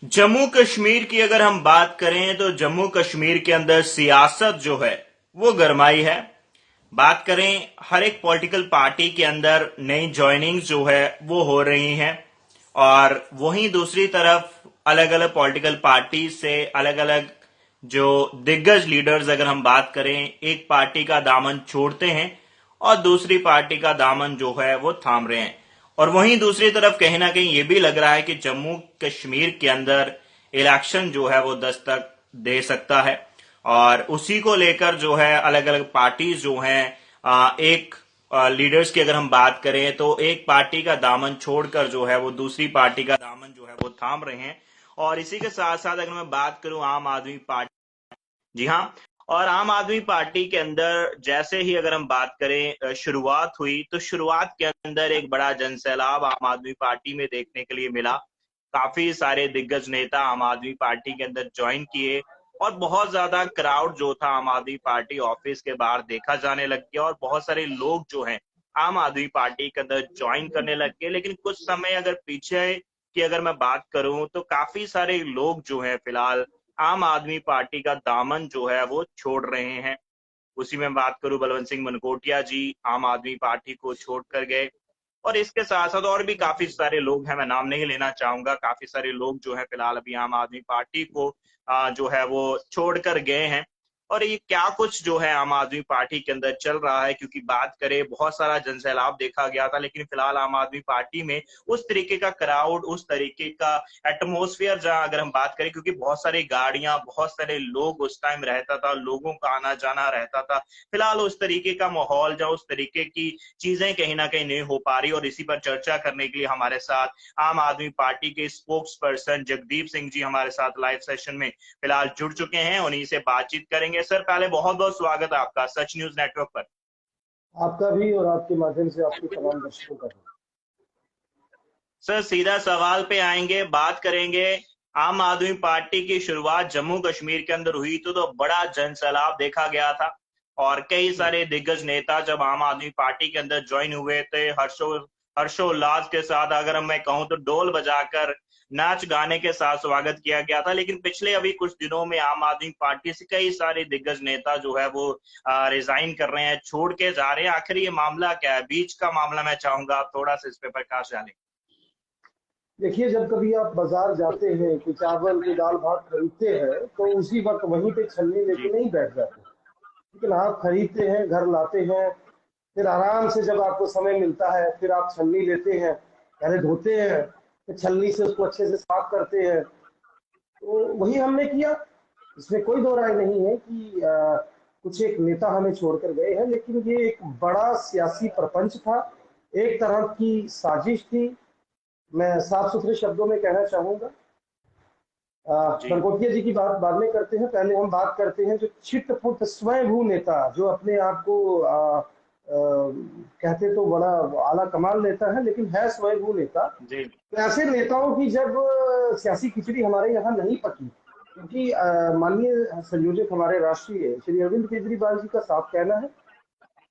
जम्मू कश्मीर की अगर हम बात करें तो जम्मू कश्मीर के अंदर सियासत जो है वो गरमाई है। बात करें हर एक पॉलिटिकल पार्टी के अंदर नई ज्वाइनिंग्स जो है वो हो रही हैं। और वहीं दूसरी तरफ अलग अलग पॉलिटिकल पार्टी से अलग अलग जो दिग्गज लीडर्स अगर हम बात करें एक पार्टी का दामन छोड़ते हैं और दूसरी पार्टी का दामन जो है वो थाम रहे हैं। और वहीं दूसरी तरफ कहीं ना कहीं ये भी लग रहा है कि जम्मू कश्मीर के अंदर इलेक्शन जो है वो दस्तक दे सकता है। और उसी को लेकर जो है अलग अलग पार्टीज जो हैं एक लीडर्स की अगर हम बात करें तो एक पार्टी का दामन छोड़कर जो है वो दूसरी पार्टी का दामन जो है वो थाम रहे हैं। और इसी के साथ साथ अगर मैं बात करूं आम आदमी पार्टी, जी हाँ, और आम आदमी पार्टी के अंदर जैसे ही अगर हम बात करें शुरुआत हुई तो शुरुआत के अंदर एक बड़ा जनसैलाब आम आदमी पार्टी में देखने के लिए मिला। काफी सारे दिग्गज नेता आम आदमी पार्टी के अंदर ज्वाइन किए और बहुत ज्यादा क्राउड जो था आम आदमी पार्टी ऑफिस के बाहर देखा जाने लग गया और बहुत सारे लोग जो हैं आम आदमी पार्टी के अंदर ज्वाइन करने लग गए। लेकिन कुछ समय अगर पीछे की अगर मैं बात करूं तो काफी सारे लोग जो हैं फिलहाल आम आदमी पार्टी का दामन जो है वो छोड़ रहे हैं। उसी में बात करूं बलवंत सिंह मनकोटिया जी आम आदमी पार्टी को छोड़कर गए। और इसके साथ साथ और भी काफी सारे लोग हैं, मैं नाम नहीं लेना चाहूंगा, काफी सारे लोग जो है फिलहाल अभी आम आदमी पार्टी को जो है वो छोड़कर गए हैं। और ये क्या कुछ जो है आम आदमी पार्टी के अंदर चल रहा है, क्योंकि बात करें बहुत सारा जनसैलाब देखा गया था लेकिन फिलहाल आम आदमी पार्टी में उस तरीके का क्राउड, उस तरीके का एटमोसफियर जहां अगर हम बात करें, क्योंकि बहुत सारी गाड़ियां, बहुत सारे लोग उस टाइम रहता था, लोगों का आना जाना रहता था। फिलहाल उस तरीके का माहौल या उस तरीके की चीजें कहीं ना कहीं नहीं हो पा रही। और इसी पर चर्चा करने के लिए हमारे साथ आम आदमी पार्टी के स्पोक्स पर्सन जगदीप सिंह जी हमारे साथ लाइव सेशन में फिलहाल जुड़ चुके हैं, उन्हीं से बातचीत करेंगे। सर पहले बहुत बहुत स्वागत है आपका सच न्यूज नेटवर्क पर। आपका भी और आपके माध्यम से आपके तमाम दर्शकों का भी। सर सीधा सवाल पे आएंगे, बात करेंगे। आम आदमी पार्टी की शुरुआत जम्मू कश्मीर के अंदर हुई तो बड़ा जनसैलाब देखा गया था और कई सारे दिग्गज नेता जब आम आदमी पार्टी के अंदर ज्वाइन हुए थे हर्षोल्लास के साथ, अगर मैं कहूं तो डोल बजाकर नाच गाने के साथ स्वागत किया गया था। लेकिन पिछले अभी कुछ दिनों में आम आदमी पार्टी से कई सारे दिग्गज नेता जो है वो रिजाइन कर रहे हैं, छोड़ के जा रहे हैं। आखिर ये मामला क्या है, बीच का मामला, मैं चाहूंगा आप थोड़ा सा इस पे प्रकाश डालें। देखिए, जब कभी आप बाजार जाते हैं कि चावल की दाल भात खरीदते हैं तो उसी वक्त वहीं पे छलनी लेके जी नहीं बैठ जाते, लेकिन आप खरीदते हैं, घर लाते हैं, फिर आराम से जब आपको समय मिलता है फिर आप छलनी लेते हैं, पहले धोते हैं, फिर छलनी से उसको अच्छे से साफ करते हैं। तो वही हमने किया। इसमें कोई दो राय नहीं है कि कुछ एक नेता हमें छोड़कर गए हैं, लेकिन ये एक बड़ा सियासी प्रपंच था, एक तरह की साजिश थी। मैं साफ सुथरे शब्दों में कहना चाहूंगा। जी मनकोटिया जी की बात बाद में करते हैं, पहले हम बात करते हैं जो छिटपुट स्वयंभू नेता जो अपने आप को कहते तो बड़ा आला कमाल नेता है, लेकिन है स्वयंभू नेता। जी तो ऐसे नेताओं की जब सियासी खिचड़ी हमारे यहाँ नहीं पकी, क्योंकि माननीय संयोजक हमारे राष्ट्रीय श्री अरविंद केजरीवाल जी का साफ कहना है,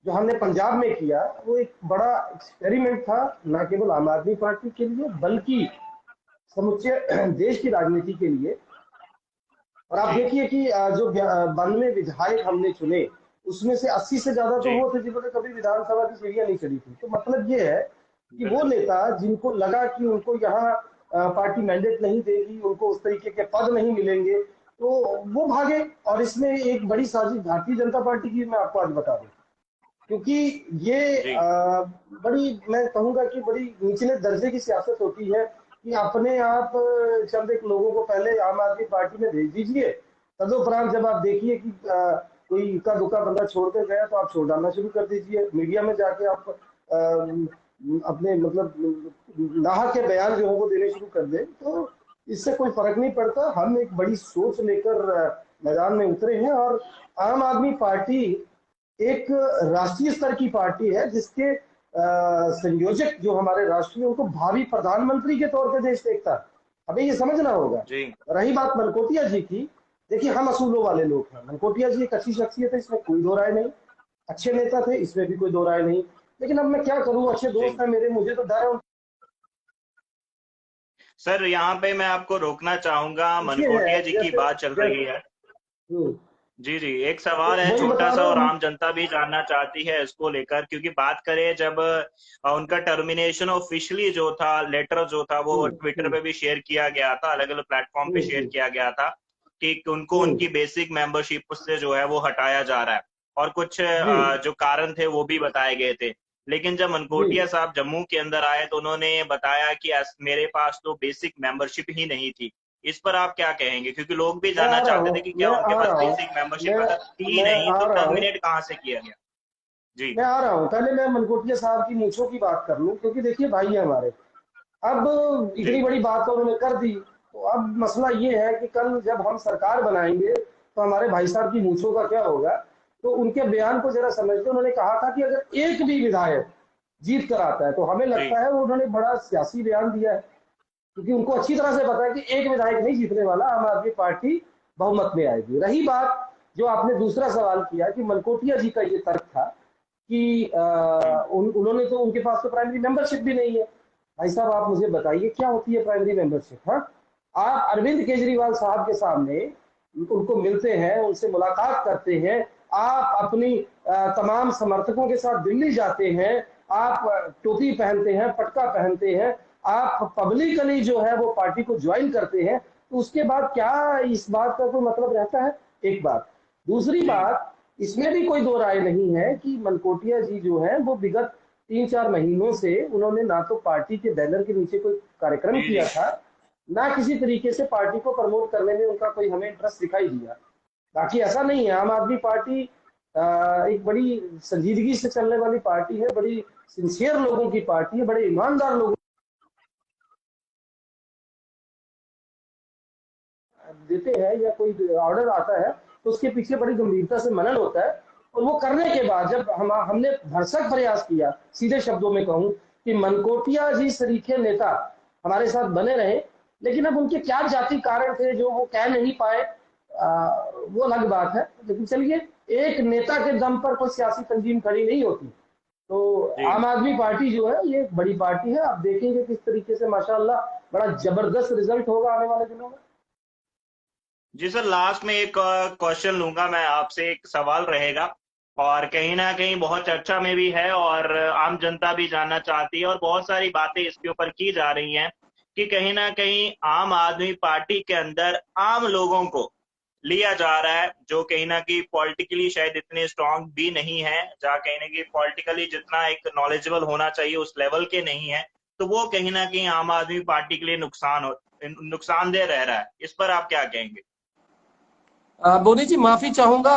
जो हमने पंजाब में किया वो एक बड़ा एक्सपेरिमेंट था, न केवल आम आदमी पार्टी के लिए बल्कि समुचे देश की राजनीति के लिए। और आप जी देखिए कि जो 92 विधायक हमने चुने, उसमें से 80 से ज्यादा तो जी वो थे जिन्होंने कभी विधानसभा की सीढ़ियां नहीं चढ़ी थी। तो मतलब ये है कि वो बिल्कुल। नेता जिनको लगा कि उनको यहाँ पार्टी मैंडेट नहीं देगी, उनको उस तरीके के पद नहीं मिलेंगे, तो वो भागे। और इसमें एक बड़ी साजिश भारतीय जनता पार्टी की मैं आपको आज बता दूं, क्योंकि ये जी बड़ी, मैं कहूंगा कि बड़ी निचले दर्जे की सियासत होती है कि अपने आप चंद एक लोगों को पहले आम आदमी पार्टी में भेज दीजिए, तदुपरांत जब आप देखिए कि कोई इक्का दुक्का बंदा छोड़कर गया तो आप छोड़ डालना शुरू कर दीजिए, मीडिया में जाके आप अपने मतलब नाहक के बयान जो है वो देने शुरू कर दें। तो इससे कोई फर्क नहीं पड़ता। हम एक बड़ी सोच लेकर मैदान में उतरे हैं, और आम आदमी पार्टी एक राष्ट्रीय स्तर की पार्टी है जिसके संयोजक जो हमारे राष्ट्रीय, उनको भावी प्रधानमंत्री के तौर पे देश देखता है। हमें ये समझना होगा। जी रही बात मनकोटिया जी की, देखिए हम असूलों वाले लोग हैं। मनकोटिया जी एक अच्छी शख्सियत है, इसमें कोई दो राय नहीं, अच्छे नेता थे, इसमें भी कोई दो राय नहीं। लेकिन अब मैं क्या करूं, अच्छे जी दोस्त हैं मेरे, मुझे तो डर है। सर यहाँ पे मैं आपको रोकना चाहूंगा, ये है मनकोटिया जी की जैसे बात चल रही जैसे है। हम्म, जी जी, एक तो सवाल है वही छोटा बता सा, रहा और हूँ। आम जनता भी जानना चाहती है इसको लेकर, क्योंकि बात करें जब उनका टर्मिनेशन ऑफिशियली जो था, लेटर जो था वो हम्म, ट्विटर हम्म, पे भी शेयर किया गया था, अलग अलग प्लेटफॉर्म पे शेयर हम्म, किया गया था कि उनको हम्म, उनकी बेसिक मेंबरशिप से जो है वो हटाया जा रहा है, और कुछ जी जो कारण थे वो भी बताए गए थे। लेकिन जब जी। मनकोटिया साहब जम्मू के अंदर आए तो उन्होंने बताया कि मेरे पास तो बेसिक मेंबरशिप ही नहीं थी। इस पर आप क्या कहेंगे, क्योंकि लोग भी मैं जानना आ रहा चाहते हूँ, थे कि क्या मैं उनके आ पास रहा हूँ, बेसिक मेंबरशिप मैं अगर थी मैं नहीं आ तो रहा हूँ, टर्मिनेट कहाँ से किया गया? जी मैं आ रहा हूँ। पहले मैं मनकोटिया साहब की मूंछों की बात कर लूं, क्योंकि देखिए भाई है हमारे। अब इतनी जी बड़ी बात तो उन्होंने कर दी, तो अब मसला ये है कि कल जब हम सरकार बनाएंगे तो हमारे भाई साहब की मूंछों का क्या होगा। तो उनके बयान को जरा समझते। उन्होंने कहा था कि अगर एक भी विधायक जीत कर आता है, तो हमें जी लगता है वो उन्होंने बड़ा सियासी बयान दिया है, क्योंकि उनको अच्छी तरह से पता है कि एक विधायक नहीं जीतने वाला, आम आदमी पार्टी बहुमत में आएगी। रही बात जो आपने दूसरा सवाल किया कि मनकोटिया जी का ये तर्क था कि उन्होंने तो, उनके पास तो प्राइमरी मेंबरशिप भी नहीं है। भाई साहब आप मुझे बताइए क्या होती है प्राइमरी मेंबरशिप। हाँ, आप अरविंद केजरीवाल साहब के सामने उनको मिलते हैं, उनसे मुलाकात करते हैं, आप अपनी तमाम समर्थकों के साथ दिल्ली जाते हैं, आप टोपी पहनते हैं, पटका पहनते हैं, आप पब्लिकली जो है वो पार्टी को ज्वाइन करते हैं, तो उसके बाद क्या इस बात का कोई मतलब रहता है? एक बात। दूसरी जी बात, इसमें भी कोई दो राय नहीं है कि मनकोटिया जी जो है वो विगत 3-4 महीनों से उन्होंने ना तो पार्टी के बैनर के नीचे कोई कार्यक्रम जी जी किया था, ना किसी तरीके से पार्टी को प्रमोट करने में उनका कोई हमें इंटरेस्ट दिखाई दिया। बाकी ऐसा नहीं है, आम आदमी पार्टी एक बड़ी संजीदगी से चलने वाली पार्टी है, बड़ी सिंसियर लोगों की पार्टी है, बड़े ईमानदार लोग देते हैं या कोई ऑर्डर आता है तो उसके पीछे बड़ी गंभीरता से मनन होता है। और वो करने के बाद जब हमने भरसक प्रयास किया, सीधे शब्दों में कहूं, कि मनकोटिया जी सरीखे नेता हमारे साथ बने रहे, लेकिन अब उनके क्या जाति कारण थे जो वो कह नहीं पाए, वो अलग बात है। लेकिन चलिए, एक नेता के दम पर कोई सियासी तंजीम खड़ी नहीं होती। तो जी आम आदमी पार्टी जो है ये एक बड़ी पार्टी है, आप देखेंगे किस तरीके से माशाल्लाह बड़ा जबरदस्त रिजल्ट होगा आने वाले दिनों में। जी सर, लास्ट में एक क्वेश्चन लूंगा मैं आपसे, एक सवाल रहेगा, और कहीं ना कहीं बहुत चर्चा में भी है और आम जनता भी जानना चाहती है, और बहुत सारी बातें इसके ऊपर की जा रही हैं कि कहीं ना कहीं आम आदमी पार्टी के अंदर आम लोगों को लिया जा रहा है, जो कहीं ना कहीं पॉलिटिकली शायद इतने स्ट्रांग भी नहीं है, जहाँ कहीं ना कहीं पॉलिटिकली जितना एक नॉलेजेबल होना चाहिए उस लेवल के नहीं है, तो वो कहीं ना कहीं आम आदमी पार्टी के लिए नुकसानदेह रह रहा है। इस पर आप क्या कहेंगे? बोनी जी माफी चाहूंगा,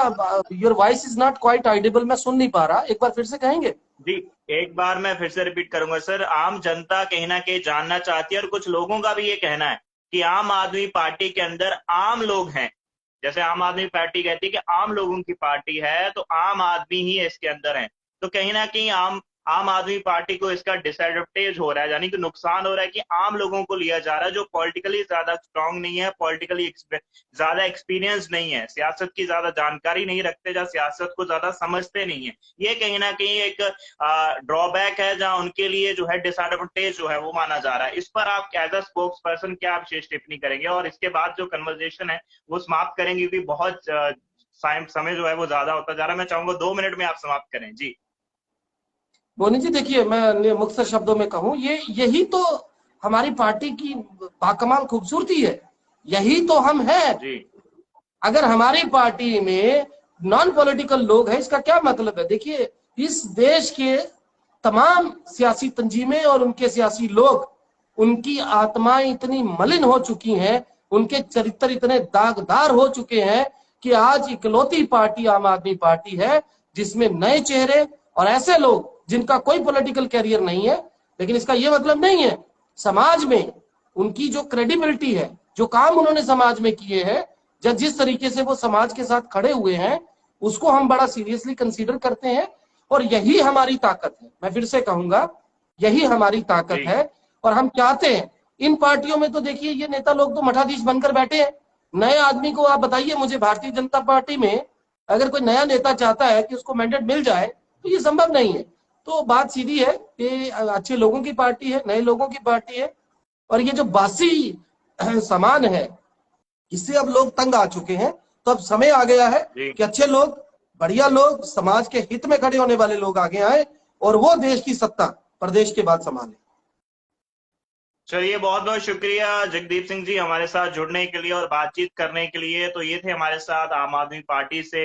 your voice is not quite Audible, मैं सुन नहीं पा रहा, एक बार फिर से कहेंगे? जी, एक बार मैं फिर से रिपीट करूंगा सर, आम जनता कहीं ना कहीं जानना चाहती है, और कुछ लोगों का भी ये कहना है कि आम आदमी पार्टी के अंदर आम लोग हैं, जैसे आम आदमी पार्टी कहती है कि आम लोगों की पार्टी है, तो आम आदमी ही इसके अंदर है, तो कहीं ना कहीं आम आम आदमी पार्टी को इसका डिसएडवांटेज हो रहा है, यानी कि नुकसान हो रहा है कि आम लोगों को लिया जा रहा है जो पॉलिटिकली ज्यादा स्ट्रांग नहीं है, पॉलिटिकली ज्यादा एक्सपीरियंस नहीं है, सियासत की ज्यादा जानकारी नहीं रखते, या सियासत को ज्यादा समझते नहीं है। ये कहीं ना कहीं एक ड्रॉबैक है, जहां उनके लिए जो है डिसएडवांटेज जो है वो माना जा रहा है। इस पर आप एज अ स्पोक्स पर्सन क्या विशेष टिप्पणी करेंगे, और इसके बाद जो कन्वर्जेशन है वो समाप्त करेंगे, क्योंकि बहुत समय जो है वो ज्यादा होता जा रहा है। मैं चाहूंगा 2 मिनट में आप समाप्त करें। जी बोनी जी देखिए, मैं मुख्तर शब्दों में कहूं, यही तो हमारी पार्टी की बाकमाल खूबसूरती है, यही तो हम हैं। जी अगर हमारी पार्टी में नॉन पॉलिटिकल लोग हैं, इसका क्या मतलब है? देखिए, इस देश के तमाम सियासी तंजीमें और उनके सियासी लोग, उनकी आत्माएं इतनी मलिन हो चुकी हैं, उनके चरित्र इतने दागदार हो चुके हैं कि आज इकलौती पार्टी आम आदमी पार्टी है जिसमें नए चेहरे और ऐसे लोग जिनका कोई पॉलिटिकल कैरियर नहीं है। लेकिन इसका यह मतलब नहीं है, समाज में उनकी जो क्रेडिबिलिटी है, जो काम उन्होंने समाज में किए हैं, जब जिस तरीके से वो समाज के साथ खड़े हुए हैं, उसको हम बड़ा सीरियसली कंसीडर करते हैं। और यही हमारी ताकत है, मैं फिर से कहूंगा, यही हमारी ताकत जी है। और हम चाहते हैं, इन पार्टियों में तो देखिए ये नेता लोग तो मठाधीश बनकर बैठे हैं। नए आदमी को आप बताइए मुझे, भारतीय जनता पार्टी में अगर कोई नया नेता चाहता है कि उसको मैंडेट मिल जाए, तो ये संभव नहीं है। तो बात सीधी है कि अच्छे लोगों की पार्टी है, नए लोगों की पार्टी है, और ये जो बासी सामान है, इससे अब लोग तंग आ चुके हैं। तो अब समय आ गया है जी। कि अच्छे लोग, बढ़िया लोग, समाज के हित में खड़े होने वाले लोग आगे आए और वो देश की सत्ता प्रदेश के बाद संभाले। चलिए, बहुत बहुत शुक्रिया जगदीप सिंह जी हमारे साथ जुड़ने के लिए और बातचीत करने के लिए। तो ये थे हमारे साथ आम आदमी पार्टी से